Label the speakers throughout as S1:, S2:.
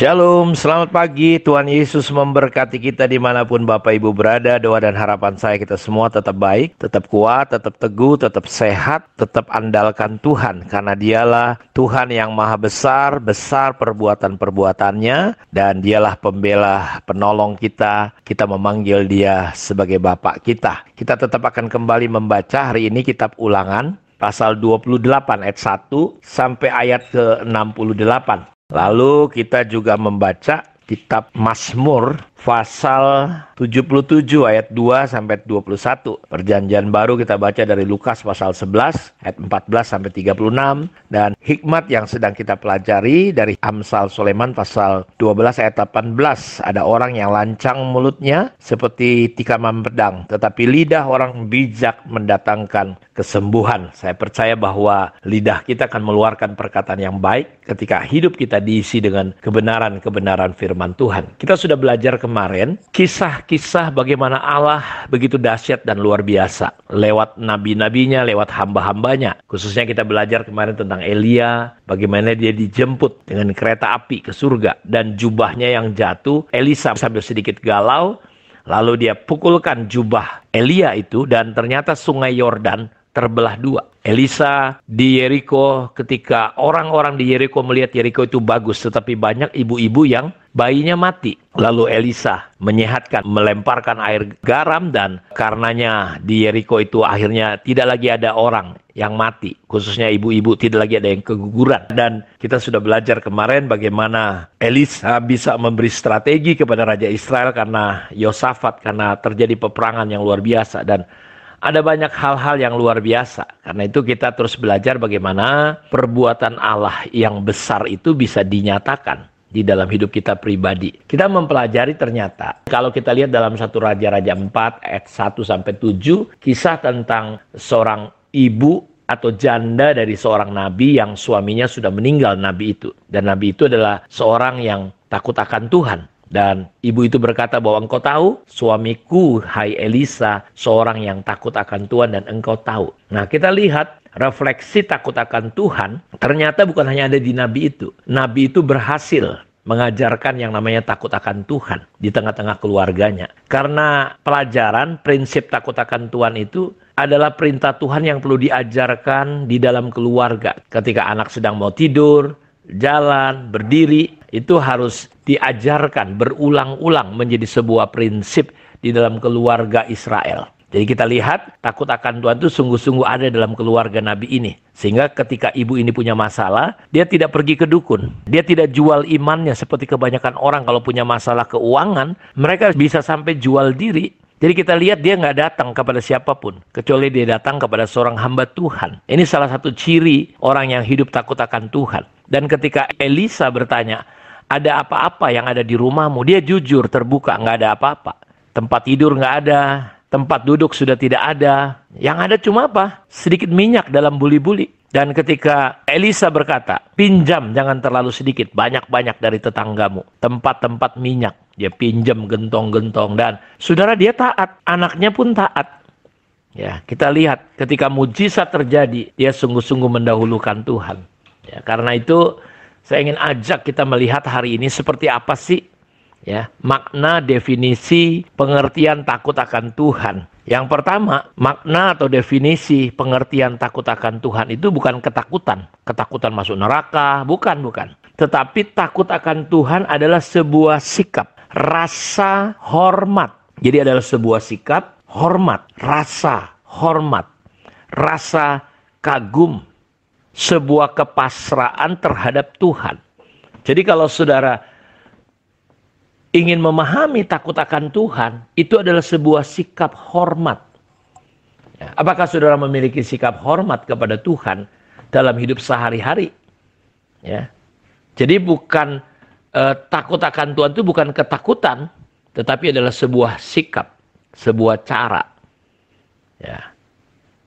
S1: Shalom, selamat pagi. Tuhan Yesus memberkati kita dimanapun Bapak Ibu berada. Doa dan harapan saya kita semua tetap baik, tetap kuat, tetap teguh, tetap sehat, tetap andalkan Tuhan. Karena dialah Tuhan yang maha besar, besar perbuatan-perbuatannya. Dan dialah pembela, penolong kita. Kita memanggil dia sebagai Bapak kita. Kita tetap akan kembali membaca hari ini kitab Ulangan. Pasal 28 ayat 1 sampai ayat ke-68. Lalu kita juga membaca kitab Mazmur pasal 77 ayat 2 sampai 21. Perjanjian baru kita baca dari Lukas pasal 11 ayat 14 sampai 36. Dan hikmat yang sedang kita pelajari dari Amsal Sulaiman pasal 12 ayat 18. Ada orang yang lancang mulutnya seperti tikaman pedang, tetapi lidah orang bijak mendatangkan kesembuhan. Saya percaya bahwa lidah kita akan mengeluarkan perkataan yang baik ketika hidup kita diisi dengan kebenaran-kebenaran firman Tuhan. Kita sudah belajar kemarin kisah-kisah bagaimana Allah begitu dahsyat dan luar biasa lewat nabi-nabinya, lewat hamba-hambanya. Khususnya kita belajar kemarin tentang Elia, bagaimana dia dijemput dengan kereta api ke surga dan jubahnya yang jatuh. Elisa sambil sedikit galau, lalu dia pukulkan jubah Elia itu dan ternyata sungai Yordan terbelah dua. Elisa di Yeriko, ketika orang-orang di Yeriko melihat Yeriko itu bagus, tetapi banyak ibu-ibu yang bayinya mati. Lalu Elisa menyehatkan, melemparkan air garam, dan karenanya di Yeriko itu akhirnya tidak lagi ada orang yang mati. Khususnya ibu-ibu, tidak lagi ada yang keguguran. Dan kita sudah belajar kemarin bagaimana Elisa bisa memberi strategi kepada Raja Israel karena Yosafat, karena terjadi peperangan yang luar biasa. Dan ada banyak hal-hal yang luar biasa. Karena itu kita terus belajar bagaimana perbuatan Allah yang besar itu bisa dinyatakan di dalam hidup kita pribadi. Kita mempelajari ternyata, kalau kita lihat dalam 1 Raja-Raja 4 ayat 1-7, kisah tentang seorang ibu atau janda dari seorang nabi yang suaminya sudah meninggal, nabi itu. Dan nabi itu adalah seorang yang takut akan Tuhan. Dan ibu itu berkata bahwa engkau tahu, suamiku, hai Elisa, seorang yang takut akan Tuhan dan engkau tahu. Nah, kita lihat refleksi takut akan Tuhan, ternyata bukan hanya ada di nabi itu. Nabi itu berhasil mengajarkan yang namanya takut akan Tuhan di tengah-tengah keluarganya. Karena pelajaran prinsip takut akan Tuhan itu adalah perintah Tuhan yang perlu diajarkan di dalam keluarga. Ketika anak sedang mau tidur, jalan, berdiri, itu harus diajarkan berulang-ulang menjadi sebuah prinsip di dalam keluarga Israel. Jadi kita lihat takut akan Tuhan itu sungguh-sungguh ada dalam keluarga Nabi ini. Sehingga ketika ibu ini punya masalah, dia tidak pergi ke dukun. Dia tidak jual imannya seperti kebanyakan orang kalau punya masalah keuangan, mereka bisa sampai jual diri. Jadi kita lihat dia nggak datang kepada siapapun, kecuali dia datang kepada seorang hamba Tuhan. Ini salah satu ciri orang yang hidup takut akan Tuhan. Dan ketika Elisa bertanya, ada apa-apa yang ada di rumahmu? Dia jujur, terbuka, nggak ada apa-apa. Tempat tidur nggak ada, tempat duduk sudah tidak ada. Yang ada cuma apa? Sedikit minyak dalam buli-buli. Dan ketika Elisa berkata, pinjam jangan terlalu sedikit, banyak-banyak dari tetanggamu. Tempat-tempat minyak. Dia pinjam gentong-gentong. Dan saudara, dia taat. Anaknya pun taat. Ya, kita lihat ketika mujizat terjadi, dia sungguh-sungguh mendahulukan Tuhan. Ya, karena itu saya ingin ajak kita melihat hari ini seperti apa sih ya makna, definisi, pengertian takut akan Tuhan. Yang pertama, makna atau definisi pengertian takut akan Tuhan itu bukan ketakutan. Ketakutan masuk neraka, bukan. Tetapi takut akan Tuhan adalah sebuah sikap, rasa hormat. Jadi adalah sebuah sikap hormat, rasa hormat, rasa kagum, sebuah kepasrahan terhadap Tuhan. Jadi kalau saudara ingin memahami takut akan Tuhan, itu adalah sebuah sikap hormat. Ya, apakah saudara memiliki sikap hormat kepada Tuhan dalam hidup sehari-hari? Ya. Jadi bukan takut akan Tuhan itu bukan ketakutan, tetapi adalah sebuah sikap, sebuah cara. Ya.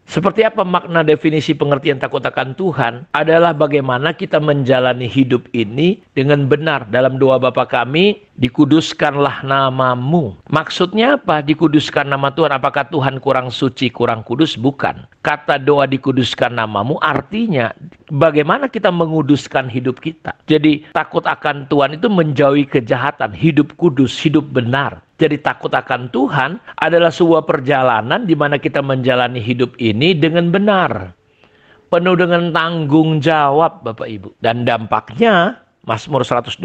S1: Seperti apa makna definisi pengertian takut akan Tuhan? Adalah bagaimana kita menjalani hidup ini dengan benar. Dalam doa Bapa kami, dikuduskanlah namamu. Maksudnya apa? Dikuduskan nama Tuhan. Apakah Tuhan kurang suci, kurang kudus? Bukan. Kata doa dikuduskan namamu artinya bagaimana kita menguduskan hidup kita. Jadi takut akan Tuhan itu menjauhi kejahatan, hidup kudus, hidup benar. Jadi takut akan Tuhan adalah sebuah perjalanan di mana kita menjalani hidup ini dengan benar. Penuh dengan tanggung jawab Bapak Ibu. Dan dampaknya Mazmur 112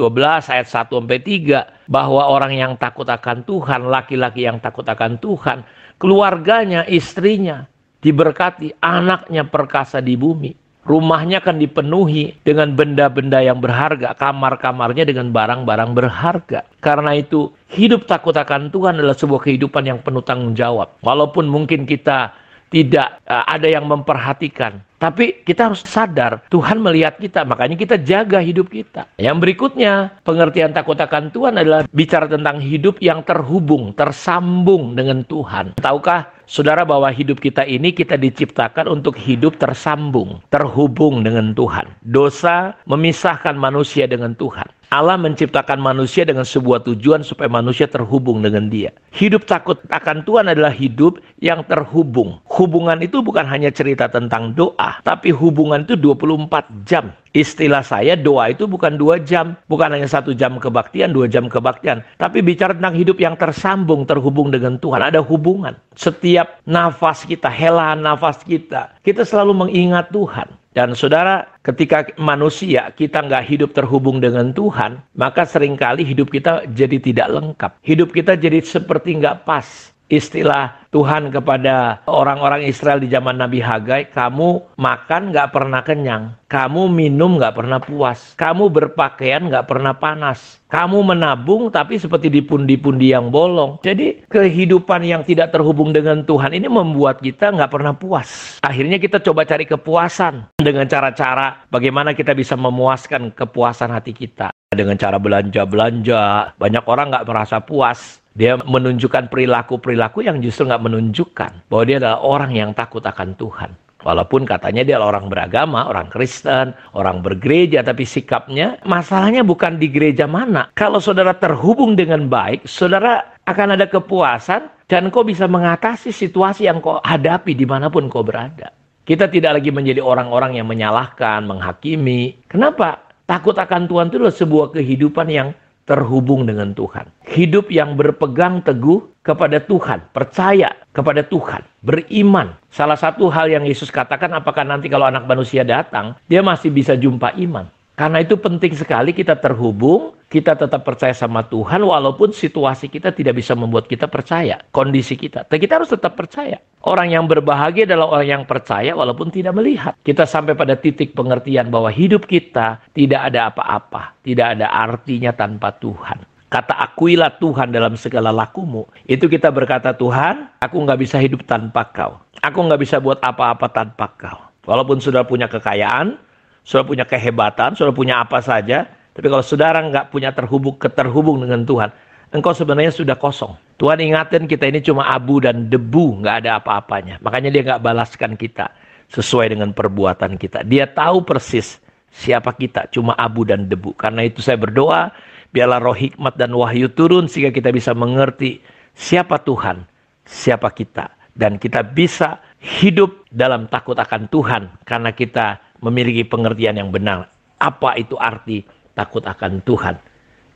S1: ayat 1-3 bahwa orang yang takut akan Tuhan, laki-laki yang takut akan Tuhan, keluarganya, istrinya diberkati, anaknya perkasa di bumi. Rumahnya akan dipenuhi dengan benda-benda yang berharga, kamar-kamarnya dengan barang-barang berharga. Karena itu, hidup takut akan Tuhan adalah sebuah kehidupan yang penuh tanggung jawab. Walaupun mungkin kita tidak ada yang memperhatikan, tapi kita harus sadar Tuhan melihat kita, makanya kita jaga hidup kita. Yang berikutnya, pengertian takut akan Tuhan adalah bicara tentang hidup yang terhubung, tersambung dengan Tuhan. Tahukah saudara bahwa hidup kita ini kita diciptakan untuk hidup tersambung, terhubung dengan Tuhan. Dosa memisahkan manusia dengan Tuhan. Allah menciptakan manusia dengan sebuah tujuan supaya manusia terhubung dengan Dia. Hidup takut akan Tuhan adalah hidup yang terhubung. Hubungan itu bukan hanya cerita tentang doa, tapi hubungan itu 24 jam. Istilah saya, doa itu bukan 2 jam. Bukan hanya 1 jam kebaktian, 2 jam kebaktian. Tapi bicara tentang hidup yang tersambung, terhubung dengan Tuhan. Ada hubungan. Setiap nafas kita, helaan nafas kita selalu mengingat Tuhan. Dan saudara, ketika manusia kita nggak hidup terhubung dengan Tuhan, maka seringkali hidup kita jadi tidak lengkap. Hidup kita jadi seperti nggak pas. Istilah Tuhan kepada orang-orang Israel di zaman Nabi Hagai, kamu makan nggak pernah kenyang, kamu minum nggak pernah puas, kamu berpakaian nggak pernah panas, kamu menabung tapi seperti di pundi-pundi yang bolong. Jadi kehidupan yang tidak terhubung dengan Tuhan ini membuat kita nggak pernah puas. Akhirnya kita coba cari kepuasan dengan cara-cara bagaimana kita bisa memuaskan kepuasan hati kita. Dengan cara belanja-belanja, banyak orang nggak merasa puas. Dia menunjukkan perilaku-perilaku yang justru nggak menunjukkan bahwa dia adalah orang yang takut akan Tuhan. Walaupun katanya dia adalah orang beragama, orang Kristen, orang bergereja, tapi sikapnya, masalahnya bukan di gereja mana. Kalau saudara terhubung dengan baik, saudara akan ada kepuasan dan kau bisa mengatasi situasi yang kau hadapi dimanapun kau berada. Kita tidak lagi menjadi orang-orang yang menyalahkan, menghakimi. Kenapa? Takut akan Tuhan itu adalah sebuah kehidupan yang terhubung dengan Tuhan. Hidup yang berpegang teguh kepada Tuhan, percaya kepada Tuhan, beriman. Salah satu hal yang Yesus katakan, apakah nanti kalau anak manusia datang, dia masih bisa jumpa iman. Karena itu penting sekali kita terhubung, kita tetap percaya sama Tuhan, walaupun situasi kita tidak bisa membuat kita percaya, kondisi kita. Tapi kita harus tetap percaya. Orang yang berbahagia adalah orang yang percaya walaupun tidak melihat. Kita sampai pada titik pengertian bahwa hidup kita tidak ada apa-apa, tidak ada artinya tanpa Tuhan. Kata akuilah Tuhan dalam segala lakumu. Itu kita berkata, Tuhan, aku nggak bisa hidup tanpa kau. Aku nggak bisa buat apa-apa tanpa kau. Walaupun sudah punya kekayaan, sudah punya kehebatan, sudah punya apa saja. Tapi kalau saudara nggak punya terhubung dengan Tuhan, engkau sebenarnya sudah kosong. Tuhan ingatin kita ini cuma abu dan debu, nggak ada apa-apanya. Makanya dia nggak balaskan kita sesuai dengan perbuatan kita. Dia tahu persis siapa kita, cuma abu dan debu. Karena itu saya berdoa, biarlah roh hikmat dan wahyu turun sehingga kita bisa mengerti siapa Tuhan, siapa kita. Dan kita bisa hidup dalam takut akan Tuhan karena kita memiliki pengertian yang benar. Apa itu arti takut akan Tuhan?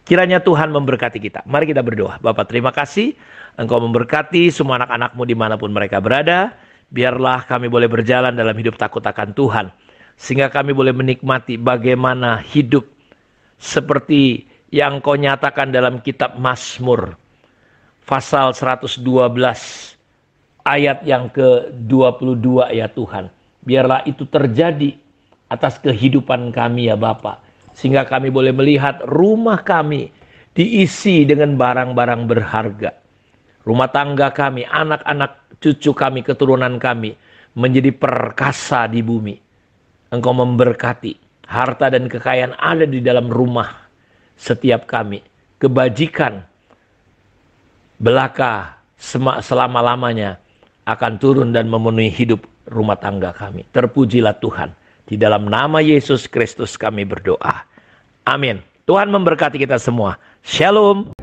S1: Kiranya Tuhan memberkati kita. Mari kita berdoa. Bapa, terima kasih. Engkau memberkati semua anak-anakmu dimanapun mereka berada. Biarlah kami boleh berjalan dalam hidup takut akan Tuhan. Sehingga kami boleh menikmati bagaimana hidup seperti yang kau nyatakan dalam kitab Mazmur. Pasal 112 ayat yang ke-22 ya Tuhan. Biarlah itu terjadi atas kehidupan kami ya Bapa. Sehingga kami boleh melihat rumah kami diisi dengan barang-barang berharga. Rumah tangga kami, anak-anak cucu kami, keturunan kami menjadi perkasa di bumi. Engkau memberkati. Harta dan kekayaan ada di dalam rumah setiap kami. Kebajikan belaka selama-lamanya akan turun dan memenuhi hidup rumah tangga kami. Terpujilah Tuhan. Di dalam nama Yesus Kristus kami berdoa. Amin. Tuhan memberkati kita semua. Shalom.